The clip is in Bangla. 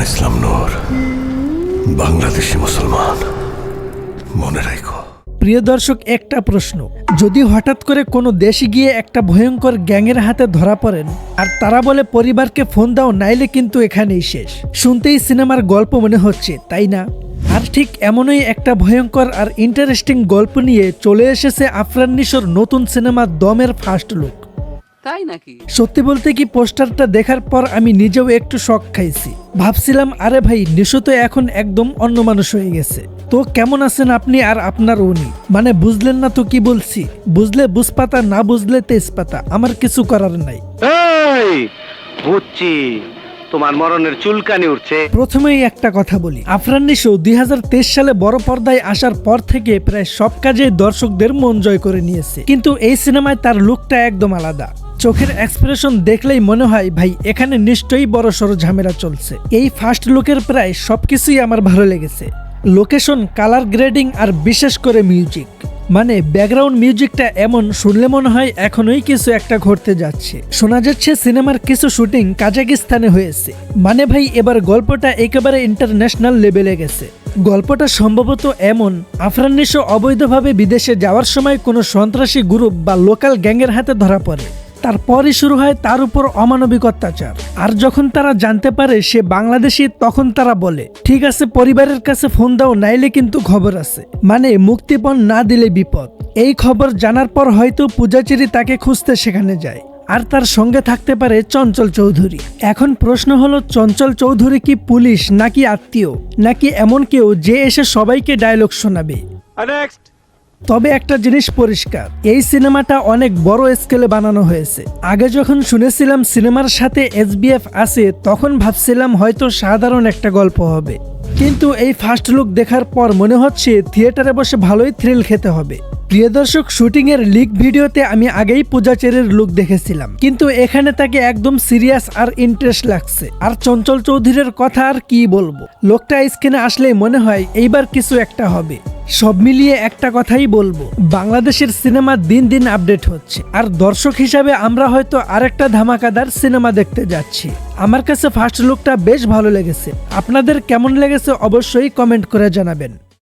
ইসলাম নূর, বাংলাদেশি মুসলমান, মনে রাখো। প্রিয় দর্শক, একটা প্রশ্ন, যদি হঠাৎ করে কোনো দেশে গিয়ে একটা ভয়ঙ্কর গ্যাংয়ের হাতে ধরা পড়েন আর তারা বলে পরিবারকে ফোন দাও নাইলে কিন্তু এখানেই শেষ, শুনতেই সিনেমার গল্প মনে হচ্ছে, তাই না? আর ঠিক এমনই একটা ভয়ঙ্কর আর ইন্টারেস্টিং গল্প নিয়ে চলে এসেছে আফরান নিশোর নতুন সিনেমা দমের ফার্স্ট লুক। তাই নাকি? সত্যি বলতে কি, পোস্টারটা দেখার পর আমি নিজেও একটু শক খাইছি। ভাবছিলাম আরে ভাই, নিশো তো এখন একদম অন্য মানুষ হয়ে গেছে। তো কেমন আছেন আপনি আর আপনার উনি? মানে বুঝলেন না তো কি বলছি? বুঝলে বুঝপাতা, না বুঝলে তেজপাতা, আমার কিছু করার নাই। বুঝছি, তোমার মরণের চুলকানি উঠছে। প্রথমেই একটা কথা বলি, আফরান নিশো 2023 সালে বড় পর্দায় আসার পর থেকে প্রায় সব কাজে দর্শকদের মন জয় করে নিয়েছে, কিন্তু এই সিনেমায় তার লুকটা একদম আলাদা। চোখের এক্সপ্রেশন দেখলেই মনে হয় ভাই এখানে নিশ্চয়ই বড় সড়ো ঝামেলা চলছে। এই ফার্স্ট লুকের প্রায় সবকিছুই আমার ভালো লেগেছে। লোকেশন, কালার গ্রেডিং আর বিশেষ করে মিউজিক, মানে ব্যাকগ্রাউন্ড মিউজিকটা এমন শুনলে মনে হয় এখনই কিছু একটা ঘটতে যাচ্ছে। শোনা যাচ্ছে সিনেমার কিছু শুটিং কাজাকিস্তানে হয়েছে। মানে ভাই এবার গল্পটা একেবারে ইন্টারন্যাশনাল লেভেলে গেছে। গল্পটা সম্ভবত এমন, আফরান নিশো অবৈধভাবে বিদেশে যাওয়ার সময় কোনো সন্ত্রাসী গ্রুপ বা লোকাল গ্যাংয়ের হাতে ধরা পড়ে, তারপরই শুরু হয় তার উপর অমানবিক অত্যাচার। আর যখন তারা জানতে পারে সে বাংলাদেশি, তখন তারা বলে ঠিক আছে পরিবারের কাছে ফোন দাও নাইলে কিন্তু খবর আছে, মানে মুক্তিপণ না দিলে বিপদ। এই খবর জানার পর হয়তো পূজাচিরি তাকে খুঁজতে সেখানে যায়, আর তার সঙ্গে থাকতে পারে চঞ্চল চৌধুরী। এখন প্রশ্ন হলো, চঞ্চল চৌধুরী কি পুলিশ নাকি আত্মীয়, নাকি এমন কেউ যে এসে সবাইকে ডায়লগ শোনাবে? তবে একটা জিনিস পরিষ্কার, এই সিনেমাটা অনেক বড় স্কেলে বানানো হয়েছে। আগে যখন শুনেছিলাম সিনেমার সাথে এসবিএফ আছে, তখন ভাবছিলাম হয়তো সাধারণ একটা গল্প হবে, কিন্তু এই ফার্স্ট লুক দেখার পর মনে হচ্ছে থিয়েটারে বসে ভালোই থ্রিল খেতে হবে। প্রিয় দর্শক, শুটিং এর লিক ভিডিওতে আমি আগেই পূজাচেরির লুক দেখেছিলাম, কিন্তু এখানে তাকে একদম সিরিয়াস আর ইন্টারেস্ট লাগছে। আর চঞ্চল চৌধুরীর কথা আর কি বলবো, লোকটা স্ক্রিনে আসলেই মনে হয় এইবার কিছু একটা হবে। সব মিলিয়ে একটা কথাই বলবো, বাংলাদেশের সিনেমা দিন দিন আপডেট হচ্ছে, আর দর্শক হিসাবে আমরা হয়তো আরেকটা ধামাকাদার সিনেমা দেখতে যাচ্ছি। আমার কাছে ফার্স্ট লুকটা বেশ ভালো লেগেছে। আপনাদের কেমন লেগেছে অবশ্যই কমেন্ট করে জানাবেন।